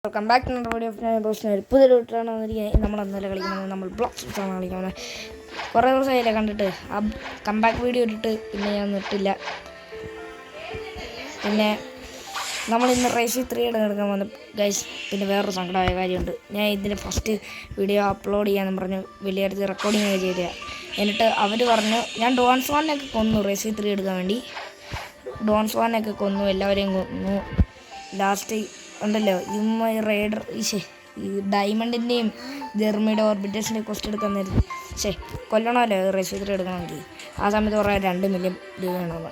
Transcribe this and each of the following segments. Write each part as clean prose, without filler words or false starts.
Welcome back to video of പുതിയൊരു വീട്ടിലാണ് വന്നിരിക്കുന്നത്. നമ്മൾ അന്നേരം കളിക്കുന്നത് നമ്മൾ ബ്ലോക്സ് ആണ് കളിക്കുന്നത്. കുറേ ദിവസമായില്ലേ കണ്ടിട്ട്, ആ കംബാക്ക് വീഡിയോ ഇട്ടിട്ട് പിന്നെ ഞാൻ ഇട്ടില്ല. പിന്നെ നമ്മളിന്ന് റേസി 3 എടുക്കാൻ വന്നു ഗൈസ്. പിന്നെ വേറൊരു സങ്കടമായ കാര്യമുണ്ട്. ഞാൻ ഇതിൻ്റെ ഫസ്റ്റ് വീഡിയോ അപ്ലോഡ് ചെയ്യാമെന്ന് പറഞ്ഞു വലിയ അടുത്ത് റെക്കോർഡിങ് ഒക്കെ ചെയ്തതാണ്. എന്നിട്ട് അവർ പറഞ്ഞു ഞാൻ ഡോൺസ് വാനൊക്കെ കൊന്നു റേസി 3 എടുക്കാൻ വേണ്ടി. ഡോൺസ് വാനൊക്കെ കൊന്നു, എല്ലാവരെയും കൊന്നു. ലാസ്റ്റ് ഉണ്ടല്ലോ റൈഡർ ഈ ഡയമണ്ടിൻ്റെയും ജെർമിയുടെ ഓർബിറ്റേഴ്സിൻ്റെ കോസ്റ്റ് എടുക്കാൻ നേരത്തെ കൊല്ലണമല്ലോ റേസി 3 എടുക്കണമെങ്കിൽ. ആ സമയത്ത് കുറേ 2 മില്യൺ രൂപ വേണമെന്ന്.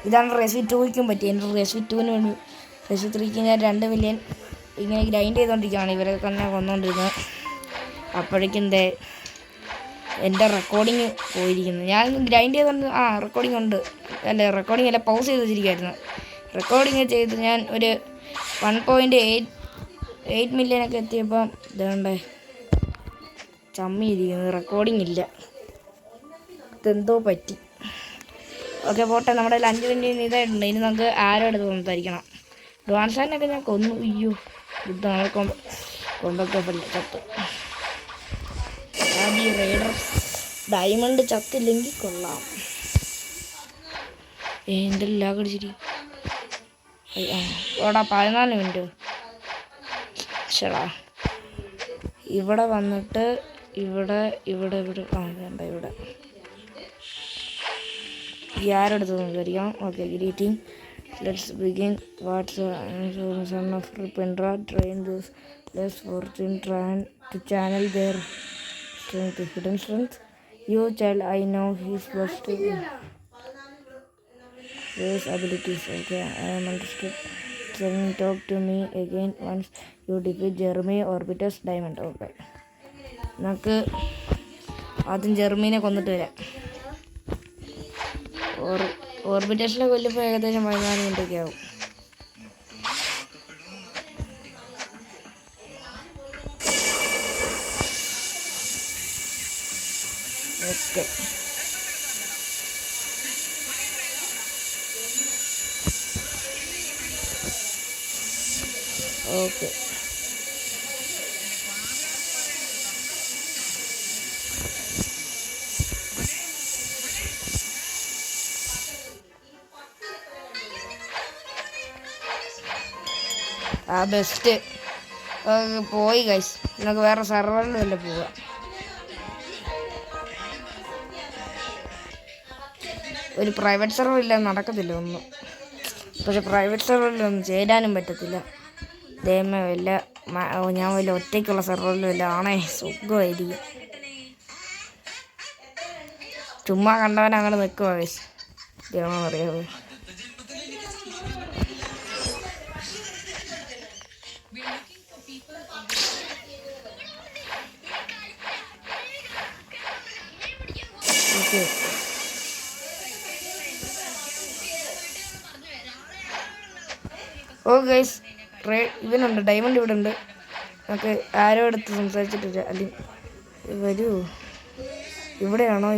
ഇതാണ് റേസി 2ക്കും പറ്റി. എൻ്റെ റേസി 2-ന് വേണ്ടി റേസി 3ക്ക് ഞാൻ 2 മില്യൺ ഇങ്ങനെ ഗ്രൈൻഡ് ചെയ്തുകൊണ്ടിരിക്കുകയാണ്. ഇവരെ തന്നെ കൊന്നുകൊണ്ടിരുന്നത്. അപ്പോഴേക്കും എൻ്റെ റെക്കോർഡിങ് പോയിരിക്കുന്നു. ഞാൻ ഗ്രൈൻഡ് ചെയ്തുകൊണ്ട് റെക്കോർഡിംഗ് ഉണ്ട്, റെക്കോർഡിംഗ് അല്ല, പൗസ് ചെയ്ത് വെച്ചിരിക്കുകയായിരുന്നു. റെക്കോർഡിങ് ചെയ്ത് ഞാൻ ഒരു 1.8 മില്യനൊക്കെ എത്തിയപ്പം ഇതുകൊണ്ട് ചമ്മിയിരിക്കുന്നത്. റെക്കോർഡിംഗ് ഇല്ല, ഇതെന്തോ പറ്റി. ഓക്കെ പോട്ടെ, നമ്മുടെ 5 മില്യൺ ഇതായിട്ടുണ്ട്. ഇനി നമുക്ക് ആരോ എടുത്ത് സംസാരിക്കണം. ഡോൺസാനൊക്കെ ഞാൻ കൊന്നു. അയ്യോ ഇതാണ് കൊമ്പൊക്കെ ചത്ത്. ഈ റൈഡർ ഡയമണ്ട് ചത്തില്ലെങ്കിൽ കൊള്ളാം. എൻ്റെ ലാഗ് അടിച്ചിരിക്കും. ഓടാ 14 മിനിറ്റ്. ചേടാ ഇവിടെ വന്നിട്ട് ഇവിടെ വേണ്ട, ഇവിടെ ആരെടുത്ത് സംസാരിക്കാം. Okay greeting, let's begin. What's son of റിപ്പൻഡ്ര ട്രെയിൻ ദിസ് ലെസ് ഫോർച്യൂൺ ട്രാൻ to channel their strength, hidden strength. You child, I know his best his abilities. Okay, I am understood. Then talk to me again once you defeat Jeremy Orbiter's Diamond. Okay, നമുക്ക് ആദ്യം ജെർമീനെ കൊന്നിട്ട് വരാം. ഓർബിറ്റേഷനെ കൊല്ലുമ്പോൾ ഏകദേശം 14 മിനിറ്റൊക്കെ ആവും. Okay okay best പോയി guys. നമുക്ക് വേറെ സെർവറിൽ തന്നെ പോവാം. ഒരു പ്രൈവറ്റ് സെർവർ ഇല്ല, നടക്കത്തില്ല ഒന്നും. പക്ഷെ പ്രൈവറ്റ് സെർവറിലൊന്നും ചേരാനും പറ്റത്തില്ല. ഞാൻ വല്ല ഒറ്റയ്ക്കുള്ള സെർവറിലും വല്ല ആണേ സുഖമായിരിക്കും. ചുമ്മാ കണ്ടവൻ അങ്ങനെ നിൽക്കുക ഗൈസ്. ഇതാണോ അറിയാമോ? ഓക്കെ ഓ ഗൈസ്, ഇവനുണ്ട് ഡയമണ്ട് ഇവിടെ ഉണ്ട്. നമുക്ക് ആരോ എടുത്ത് സംസാരിച്ചിട്ടില്ല. അല്ലെങ്കിൽ വരൂ. ഇവിടെയാണോ?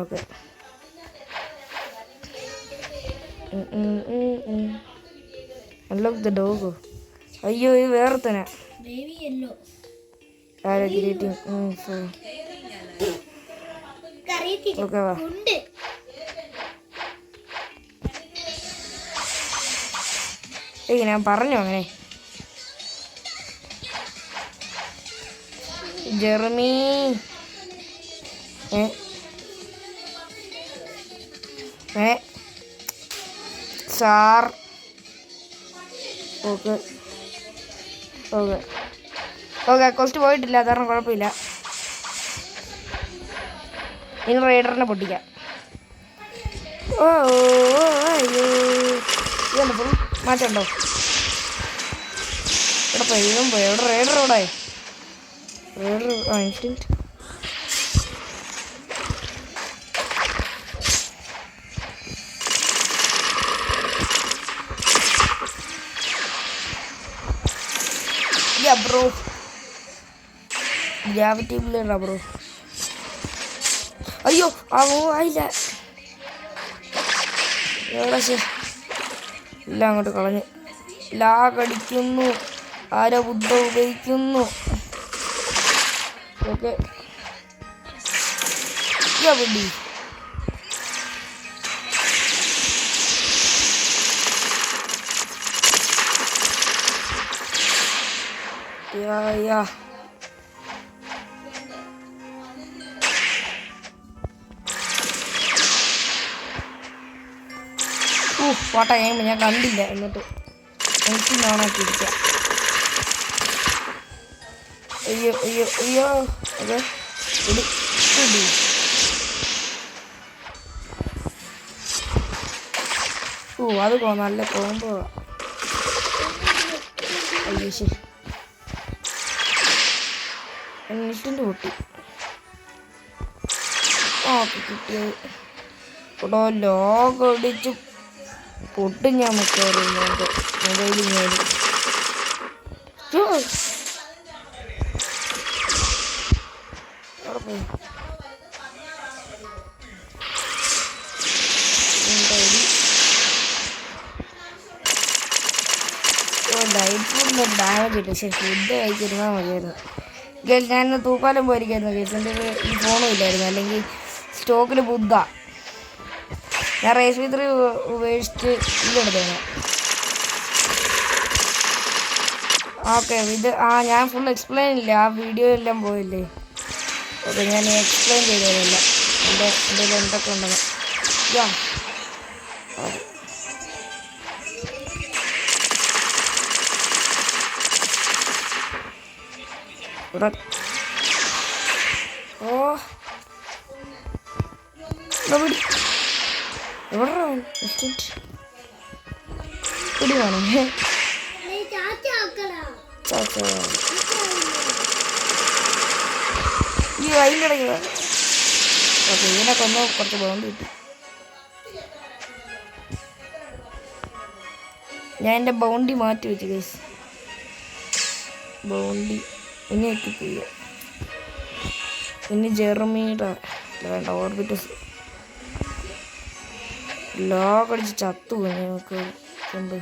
Okay unlock the dog. അയ്യോ ഇത് വേറെ തന്നെ. ഗ്രീറ്റിംഗ്. ഓക്കെ വാ. ഞാൻ പറഞ്ഞു അങ്ങനെ. Jeremy sir. ഓക്കെ കോസ്റ്റ് പോയിട്ടില്ല, കാരണം കുഴപ്പമില്ല. ഇനി റൈഡറിനെ പൊട്ടിക്കാം. അയ്യോ ഇതുണ്ട്, ഫുൾ മാറ്റമുണ്ടോ? ഇവിടെ പോയി, ഇതും പോയി. എവിടെ റൈഡർ? ഇവിടെ rider instant. Bro gravity bro. അയ്യോ ആയില്ല. എവിടെ എല്ലാം അങ്ങോട്ട് കളഞ്ഞ് കടിക്കുന്നു. ആരോ ബുദ്ധ ഉപയോഗിക്കുന്നു. ഓക്കെ ബുദ്ധി പാട്ട ഞാൻ കണ്ടില്ല. എന്നിട്ട് എനിക്ക് ഓണാക്കി ഇരിക്കാം. അയ്യോ അയ്യോ അയ്യോ അതെ അത് നല്ല കോമ്പോ. അയ്യോ ശരി എന്നിട്ടിൻ്റെ പൊട്ടി. ഓക്കെ കിട്ടിയത് ഇവിടെ ലോകടിച്ച് പൊട്ടും. ഞാൻ മിക്കവാറും മൊബൈലിൽ ഞാൻ ലൈറ്റ് ഫുഡിന് ഡാമേജ് ഇല്ല. പക്ഷേ ഫുഡ് കഴിച്ചിരുന്നാൽ മതിയായിരുന്നു. ഞാൻ തൂക്കാലം പോയിരിക്കായിരുന്നു കേസ്. എൻ്റെ ഈ ഫോണും ഇല്ലായിരുന്നു. അല്ലെങ്കിൽ സ്റ്റോക്കിൽ ബുദ്ധ ഞാൻ റേസ് വിത്രി ഉപേക്ഷിച്ച് ഇതെടുത്തേനെ. ഓക്കെ ഇത് ഞാൻ ഫുൾ എക്സ്പ്ലെയിൻ ഇല്ല. ആ വീഡിയോ എല്ലാം പോയില്ലേ. ഓക്കെ ഞാൻ എക്സ്പ്ലെയിൻ ചെയ്തതല്ല എൻ്റെ എന്തൊക്കെ ഉണ്ടെന്ന്. ഇവിടെ പിടി വേണം. ഈ അതിനിടയ്ക്ക് ഓക്കെ ഇതിനെ കൊന്ന് കുറച്ച് ബൗണ്ട് കിട്ടി. ഞാൻ എൻ്റെ ബൗണ്ടി മാറ്റി വെച്ചു ഗൈസ്. ബൗണ്ടി ഇനി എത്തിപ്പ് ചെയ്യുക. ഇനി ജെർമിയുടെ വേണ്ട ഓർബിറ്റസ് ലോകടിച്ച് ചത്തു ഞങ്ങൾക്ക് കൊണ്ട്.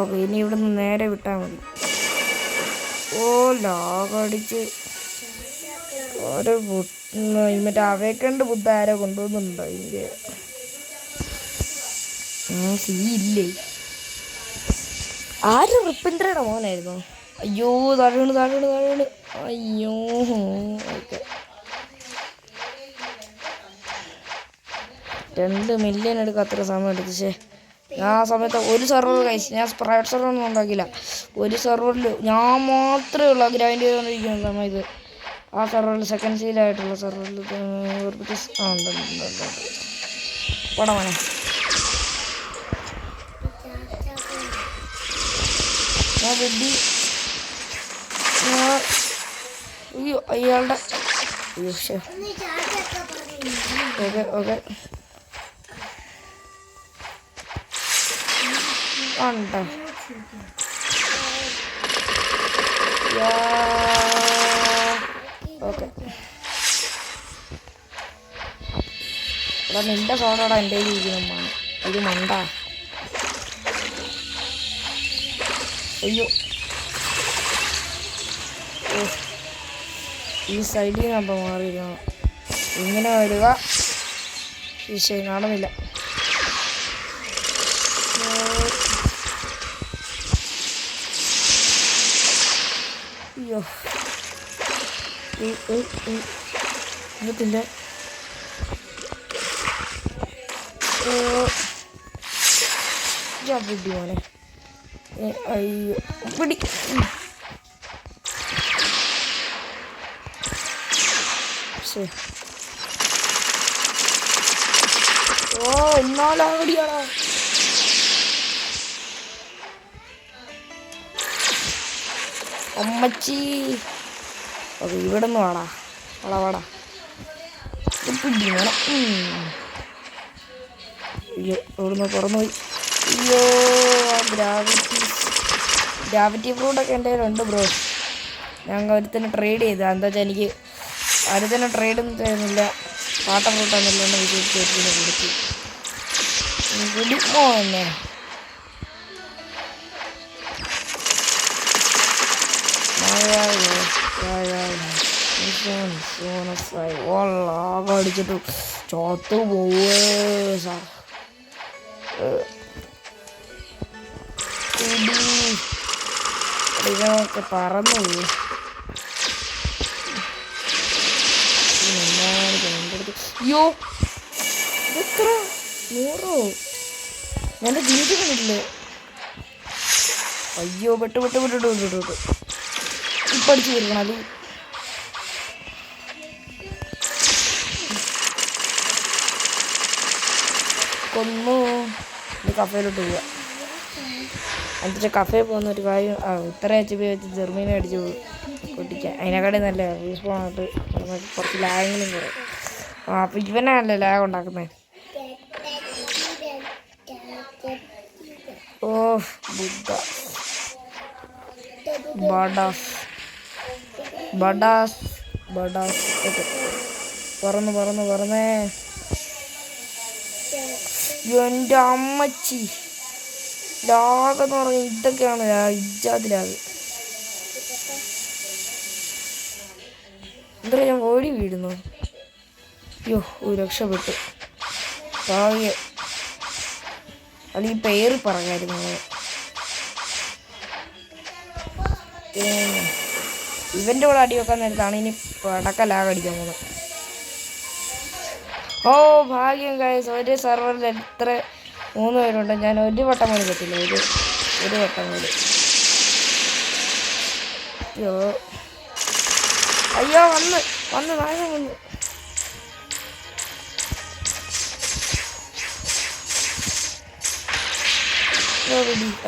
ഓക്കെ ഇനി ഇവിടെ നിന്ന് നേരെ വിട്ടാൽ മതി. ലോകടിച്ച് ഓരോ മറ്റേ അവയ്ക്കണ്ട് ബുദ്ധ ആരോ കൊണ്ടുപോകുന്നുണ്ടോ ഇതിൻ്റെ ഇല്ലേ. ആരും റിപ്പൻഡറുടെ മോനായിരുന്നു. അയ്യോ താഴെ. അയ്യോ ഓക്കെ 2 മില്യൺ എടുക്കുക. അത്ര സമയം എടുത്തു. ഞാൻ ആ സമയത്ത് ഒരു സെർവർ കഴിച്ചു. ഞാൻ പ്രൈവറ്റ് സെർവറൊന്നും ഉണ്ടാക്കില്ല. ഒരു സെർവറിൽ ഞാൻ മാത്രമേ ഉള്ളൂ ഗ്രൈൻഡ് ചെയ്തുകൊണ്ടിരിക്കുന്ന സമയത്ത്. ആ സെർവറിൽ സെക്കൻഡ് സീലായിട്ടുള്ള സെർവറിൽ ഉണ്ട് പടമനെ. ഞാൻ ബുദ്ധി അയ്യോ അയാളുടെ ഓക്കെ ഓക്കെ ഉണ്ട്. ഓക്കെ എടാ നിന്റെ ഫോണോടാ എൻ്റെ ഇരിക്കുന്നു. ഇത് മണ്ട. അയ്യോ ഈ സൈഡിൽ നിന്ന് അപ്പം മാറിയിരുന്നു. ഇങ്ങനെ വരിക. വിഷയം കാണുന്നില്ല. അയ്യോ ഇതിൻ്റെ പിടി മോനെ. അയ്യോ പിടി. എന്നാലാടിയാണോ അമ്മച്ചി. ഓക്കെ ഇവിടെ നിന്ന് വാടാ പിടി വേണം. അയ്യോ ഇവിടുന്ന് തുറന്നുപോയി. അയ്യോ ഗ്രാവിറ്റി ഫ്രൂട്ടൊക്കെ എൻ്റെ കയ്യിലുണ്ട് ബ്രോ. ഞങ്ങൾ ഒരുത്തന്നെ ട്രേഡ് ചെയ്താൽ എന്താ വെച്ചാൽ എനിക്ക് ഒരുത്തന്നെ ട്രേഡൊന്നും ചെയ്യുന്നില്ല, പാട്ട കൂട്ടാന്നില്ലെന്ന് വിചാരിച്ച് ഒരുത്തിനെ കൊടുത്തു. കുടിക്കുമോ തന്നെ ആകെ അടിച്ചിട്ട് ചോത്ത് പോവേ സാർ. ഇതൊക്കെ പറന്നു പോയി. അയ്യോ ഇതെത്ര 100 ഞാൻ ജീവിച്ചിട്ടില്ലേ? അയ്യോ പെട്ട് ഇപ്പം അടിച്ച് തീർക്കണം. അത് കൊന്നു. ഇത് കഫേയിലോട്ട് പോവുക. എന്നിട്ട് കഫേയിൽ പോകുന്ന ഒരു കാര്യം ഇത്ര HP വെച്ച് ജെർമ്മീനെ അടിച്ച് പൊട്ടിക്കാൻ. അതിനെക്കാട്ടി നല്ല റീസ്പോണിട്ട് കുറച്ച് ലാഗെങ്കിലും കുറയും. അപ്പം ഇവനല്ലേ ലാഗ് ഉണ്ടാക്കുന്നത്. ഓ ബുദ്ധ ബഡാസ് പറന്നേ. എൻ്റെ അമ്മച്ചി ലാഗെന്ന് പറഞ്ഞാൽ ഇതൊക്കെയാണ് ഇജാതിലാഗ്. എന്താ ഞാൻ ഓടി വീടുന്നു. അയ്യോ രക്ഷപ്പെട്ടു. ഭാഗ്യം. അത് ഈ പേര് പറയായിരുന്നു. ഇവൻ്റെ കൂടെ അടി വെക്കാൻ നേരത്താണ് ഇനി പടക്ക ലാഗ് അടിക്കാൻ പോകുന്നത്. ഓ ഭാഗ്യം ഗൈസ്. ഒരു സെർവറിൽ എത്ര 3 പേരുണ്ട്. ഞാൻ ഒരു വട്ടം പോലും പറ്റില്ല. ഒരു വട്ടം പോലും. അയ്യോ വന്ന് നാശം വന്നു.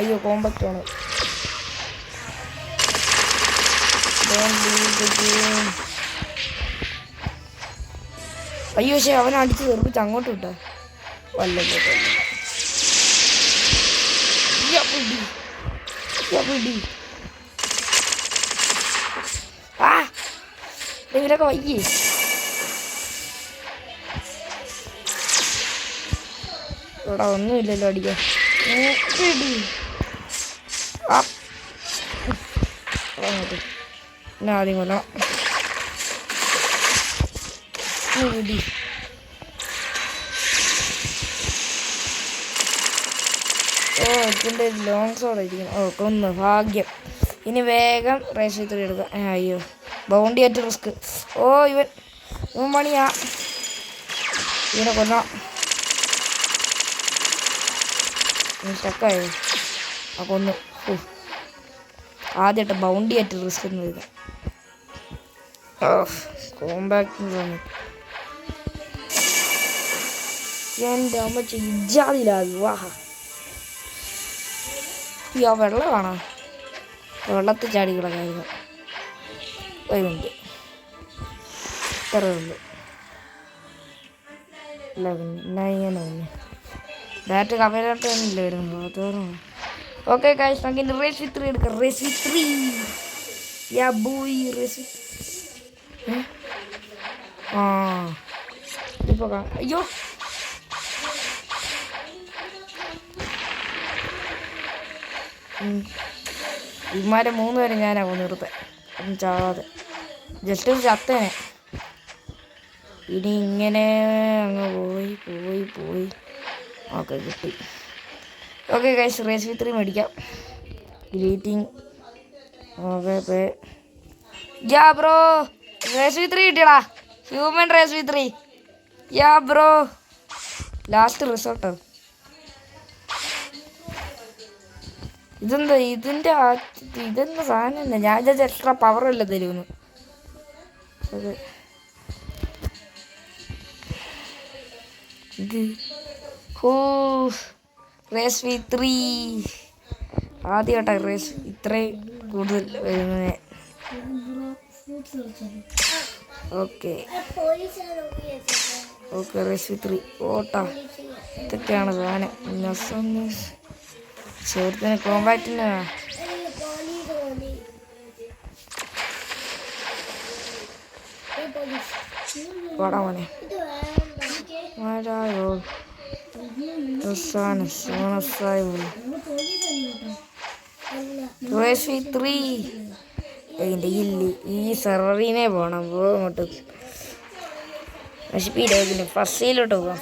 അയ്യോ കോമ്പാക്റ്റ് ആണ്. അയ്യോ പക്ഷേ അവനെ അടിച്ച് തെറിപ്പിച്ച് അങ്ങോട്ട് വിട്ടാ വല്ലല്ലോ. ഇവരൊക്കെ വയ്യേ. ഇവിടെ ഒന്നുമില്ലല്ലോ അടിക്കാൻ. പിന്നെ ആദ്യം കൊല്ലാം. ഓ ഇതിൻ്റെ ലോങ് സോഡ് ഇരിക്കണം. ഓ കൊന്ന് ഭാഗ്യം. ഇനി വേഗം റേസ് 3 എടുക്കാം. അയ്യോ ബൗണ്ടി ആയിട്ട് റിസ്ക്. ഓ ഇവൻ മണിയാ. ഇവനെ കൊല്ലാം. സ്റ്റക്കായോ? ആ കൊന്നു. ആദ്യമായിട്ട് ബൗണ്ടി ആയിട്ട് റിസ്ക് എന്ന് എഴുതാം. കോമ്പാക്ട് എൻ്റെ അമ്മ ഇജാതിലാകും. വാഹ ഈ വെള്ളമാണോ? വെള്ളത്തിൽ ചാടി കിടക്കായിരുന്നു. ഒരു മിനിറ്റ് ഇത്ര ഉള്ളു. ഇല്ല പിന്നെ ഇങ്ങനെ ഒന്ന് ഡയറക്റ്റ് കവയിലോട്ട് തന്നെയില്ല വരുന്നു. അതോറാണ്. ഓക്കെ ഗൈസ് നമുക്ക് റേസ് വിത്ത് 3 എടുക്കാം. Raise with 3 yeah boy. Raise ഇപ്പോൾ അയ്യോ ഇമാരെ 3 പേരെ ഞാനാവും നിർത്താൻ. ഒന്നും ചാവാതെ ജസ്റ്റ് ഒരു ചത്തേനെ. ഇനി ഇങ്ങനെ അങ്ങ് പോയി ഓക്കെ കിട്ടി. ഓക്കെ ഗൈസ് റേസ് വിത്ത് 3 മേടിക്കാം. Greeting okay ya bro. Race with 3 കിട്ടിയടാ. Human race with 3 ya bro. Last റിസോർട്ടോ. ഇതെന്താ ഇതെന്താ സാധനം തന്നെ. ഞാൻ വിചാരിച്ച എക്സ്ട്രാ പവറല്ല തരുമെന്ന്. അതെ ഇത് റേസ് വിത്ത് 3 ആദ്യമായിട്ടാണ് റേസ് ഇത്രയും കൂടുതൽ വരുന്നത്. Okay raise with 3 ഓട്ടാ. ഇതൊക്കെയാണ് സാധനം. സുഹൃത്തിന് കോമ്പാക്റ്റിന് പോടാ മോനെ. ആരായോ ഈ സെർവറിനെ പോണം. അങ്ങോട്ട് നശിപ്പിയില്ല. ഫസ്റ്റിലോട്ട് പോവാം.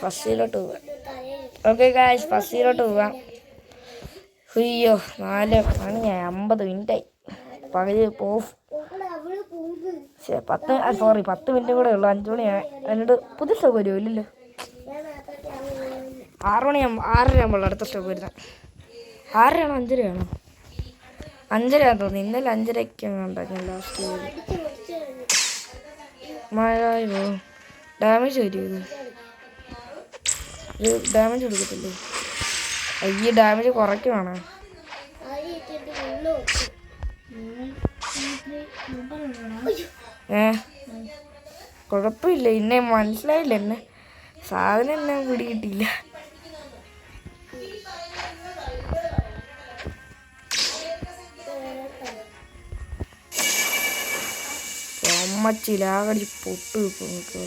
ഓക്കെ ഗായ്സ്, ഫസ്റ്റിലോട്ട് പോവാം. അയ്യോ 50 മിനിറ്റായി. പകുതി ഓഫ്. 10 മിനിറ്റും കൂടെ ഉള്ളു. 5 മണിയായി. എന്നിട്ട് പുതിയ സ്റ്റോപ്പ് വരുമോ? ഇല്ലല്ലോ. 6 മണിയാകുമ്പോൾ അടുത്ത സ്റ്റോപ്പ് വരുന്നത്. 6:30 5:30 5:30 തോന്നി. ഇന്നലെ 5:30 ഉണ്ടായിരുന്നു ലാസ്റ്റ്. മഴയോ ഡാമേജ് വരുമോ? ഇത് ഡാമേജ് കൊടുക്കത്തില്ലേ? ഈ ഡാമേജ് കുറയ്ക്കുവാണ്. കുഴപ്പമില്ല. എന്നെ മനസ്സിലായില്ല. എന്നെ സാധനം എന്നെ പിടികിട്ടില്ല. അമ്മച്ചിലാകടി പൊട്ട് വെക്കും നമുക്ക്.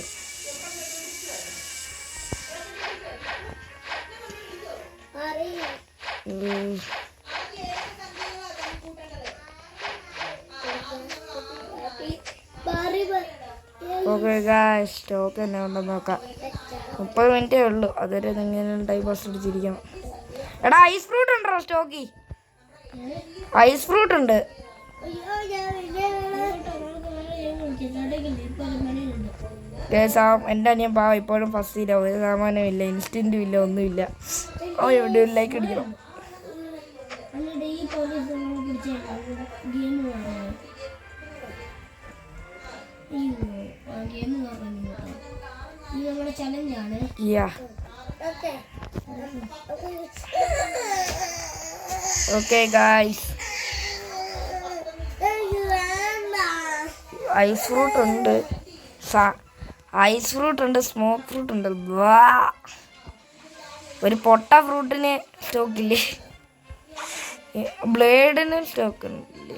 ഓക്കെ ഗായ്സ്, സ്റ്റോക്ക് തന്നെ ഉണ്ടെന്ന് നോക്കാം. 30 മിനിറ്റേ ഉള്ളൂ. അതുവരെ ഇങ്ങനെ ടൈം പാസ് അടിച്ചിരിക്കണം. എടാ ഐസ് ഫ്രൂട്ട് ഉണ്ടോ സ്റ്റോക്കി? ഐസ് ഫ്രൂട്ട് ഉണ്ട്. എൻ്റെ അനിയൻ പാവം ഇപ്പോഴും ഫസ്റ്റില്ല. ഒരു സാമാനമില്ല, ഇൻസ്റ്റൻറ്റും ഇല്ല, ഒന്നുമില്ല. ഓ എവിടെ ലൈക്ക് അടിക്കണം. ഓക്കെ ഗായ്സ്, ഐസ് ഫ്രൂട്ട് ഉണ്ട്, സ്മോക്ക് ഫ്രൂട്ട് ഉണ്ട്. ഒരു പൊട്ട ഫ്രൂട്ടിന് സ്റ്റോക്കില്ലേ? ബ്ലേഡിന് സ്റ്റോക്ക് ഉണ്ടല്ലേ?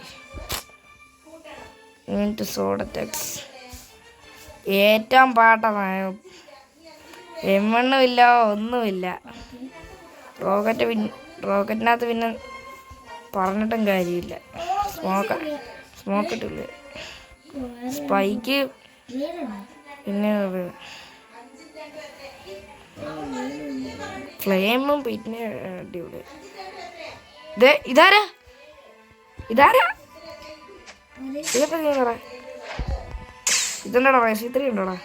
സോഡടെക്സ് ഏറ്റവും പാട്ടമായ എമ്മണ്ണുമില്ല, ഒന്നുമില്ല. റോക്കറ്റിനകത്ത് പിന്നെ പറഞ്ഞിട്ടും കാര്യമില്ല. സ്മോക്കിട്ടില്ല. സ്പൈക്ക് പിന്നെ ഫ്ലെയിമും പിന്നെ അടിപൊളി. ഇതാരാ ഇതൊക്കെ നീ ഇതുണ്ടോടാ? റേസ് 3 ഉണ്ടോടാ?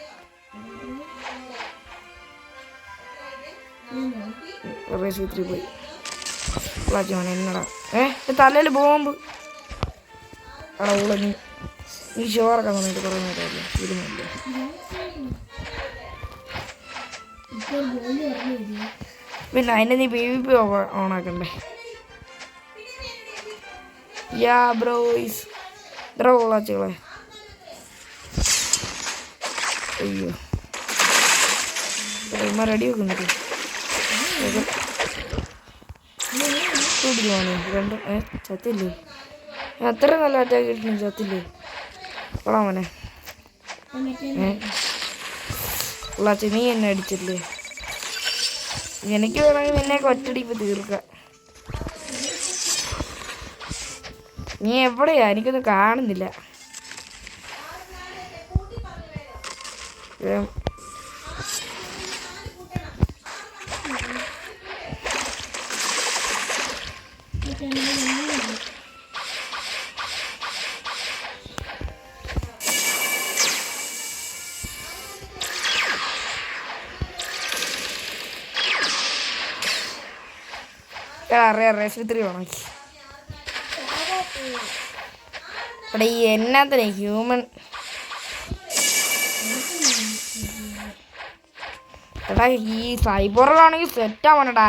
റേസ് 3 പോയി. എന്നടാ തലയിൽ ബോംബ്. എടാ ഊള, നീ ഷോറൊക്കെ വന്നിട്ട് കുറേ നേരമല്ലേ ഇരുന്നില്ലേ? പിന്നെ അതിൻ്റെ നീ PvP ഓണാക്കണ്ടേ? യാ ബ്രോയ്സ്, ഇത്ര കൊള്ളാച്ചോളെ. അയ്യോ റെഡി വെക്കുന്നുണ്ട്. രണ്ടും ചത്തില്ലേ? അത്ര നല്ല അറ്റാക്ക് കിട്ടുന്നു. ചത്തില്ലേ? കൊള്ളാം മോനെ. കൊള്ളാച്ച, നീ എന്നെ അടിച്ചില്ലേ? എനിക്ക് വേണമെങ്കിൽ നിന്നെയൊക്കെ ഒറ്റടിപ്പ് തീർക്കാം. നീ എവിടെയാ? എനിക്കൊന്നും കാണുന്നില്ല. അറിയാം റേസ് 3 വേണം. ഇവിടെ ഈ എന്നാത്തിനെ ഹ്യൂമൻ എടാ ഈ സൈബറിലാണെങ്കിൽ സെറ്റാവണടാ.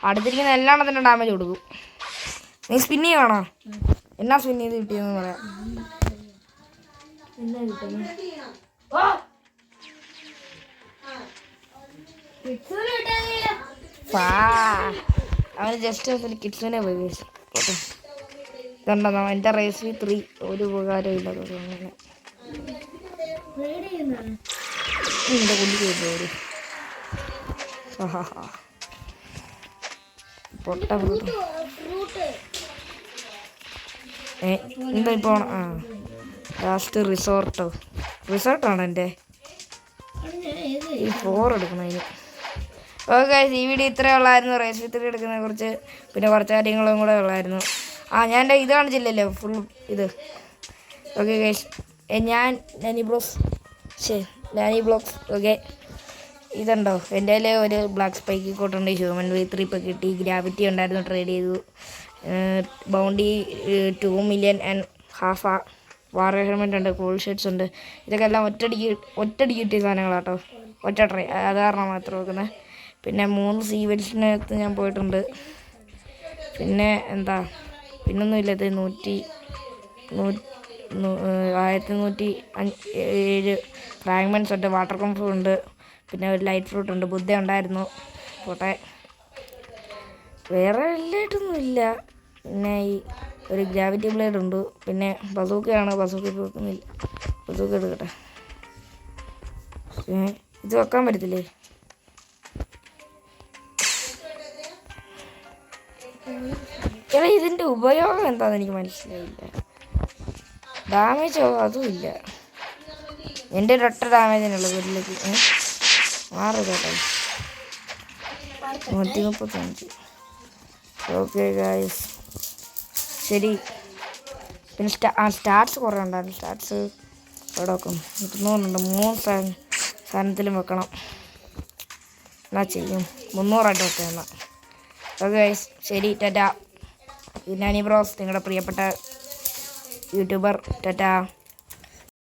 അടുത്തിരിക്കുന്ന എല്ലാണ്ണത്തിൻ്റെ ഡാമേജ് കൊടുക്കും. നീ സ്പിൻ ചെയ്യണോ? എന്നാ സ്പിൻ ചെയ്ത് കിട്ടിയെന്ന് പറയാം. അവന് ജസ്റ്റ് കിഡ്സിനെ പോയി കണ്ടോ? എൻ്റെ റേസ് 3 ഒരു ഉപകാരവും ഇല്ലാത്തത്. അങ്ങനെ എൻ്റെ കുഞ്ഞു ഒരു പൊട്ട എന്താ ഇപ്പോൾ ലാസ്റ്റ് റിസോർട്ടാണ് എൻ്റെ ഈ 4 എടുക്കണം അതിന്. ഓക്കെ ഗൈസ്, ഈ വീഡിയോ ഇത്രയേ ഉള്ളായിരുന്നു റേസ് 3 എടുക്കുന്നതിനെ കുറിച്ച്. പിന്നെ കുറച്ച് കാര്യങ്ങളും കൂടെ ഉള്ളായിരുന്നു. ഞാൻ എൻ്റെ ഇത് കാണിച്ചില്ലല്ലോ ഫുൾ ഇത്. ഓക്കെ ഗൈസ്, ഞാൻ നാനി ബ്ലോഗ്സ് ഓക്കെ. ഇതുണ്ടോ എൻ്റെ കയ്യിൽ ഒരു ബ്ലാക്ക് സ്പൈക്ക് കോട്ടുണ്ട്, ഹ്യൂമൻ V3 ഇപ്പോൾ കിട്ടി, ഗ്രാവിറ്റി ഉണ്ടായിരുന്നു, ട്രേഡ് ചെയ്തു, bounty 2 million and half war helmet ഉണ്ട്, കൂൾ ഷർട്ട്സ് ഉണ്ട്. ഇതൊക്കെ എല്ലാം ഒറ്റടിക്ക് കിട്ടിയ സാധനങ്ങളാട്ടോ, ഒറ്റ ട്രൈ, അത് കാരണം മാത്രം വെക്കുന്നത്. പിന്നെ 3 സീ വെൽസിനകത്ത് ഞാൻ പോയിട്ടുണ്ട്. പിന്നെ എന്താ പിന്നൊന്നും ഇല്ലാത്ത 1107 ഫ്രാഗ്മെൻറ്റ്സ് ഉണ്ട്, വാട്ടർ കംഫർ ഉണ്ട്, പിന്നെ ഒരു ലൈറ്റ് ഫ്രൂട്ട് ഉണ്ട്, ബുദ്ധ ഉണ്ടായിരുന്നു. പോട്ടെ, വേറെ എല്ലായിട്ടൊന്നും ഇല്ല. പിന്നെ ഈ ഒരു ഗ്രാവിറ്റി ബ്ലേഡ് ഉണ്ട്, പിന്നെ ബസൂക്കയാണ്, ബസൂക്ക ഇപ്പോൾ വെക്കുന്നില്ല, ബസൂക്ക എടുക്കട്ടെ. ഇത് വെക്കാൻ പറ്റത്തില്ലേ? എടാ ഇതിൻ്റെ ഉപയോഗം എന്താണെന്ന് എനിക്ക് മനസ്സിലായില്ല. ഡാമേജോ അതും ഇല്ല, എൻ്റെ ഒരൊറ്റ ഡാമേജിനുള്ളത് വീട്ടിലേക്ക് 6 കേട്ടോ, 135. ഓക്കെ ഗായ്സ്, ശരി. പിന്നെ സ്റ്റാർട്സ് കുറേ ഉണ്ടായിരുന്നു, സ്റ്റാർട്സ് എവിടെ വെക്കും? 3 സാധനത്തിലും വെക്കണം. എന്നാ ചെയ്യും 300 വെക്കാം എന്നാൽ. ഓക്കെ ഗൈസ്, ശരി, ടാറ്റ. നാനി ബ്രോസ്, നിങ്ങളുടെ പ്രിയപ്പെട്ട യൂട്യൂബർ, ടാറ്റ.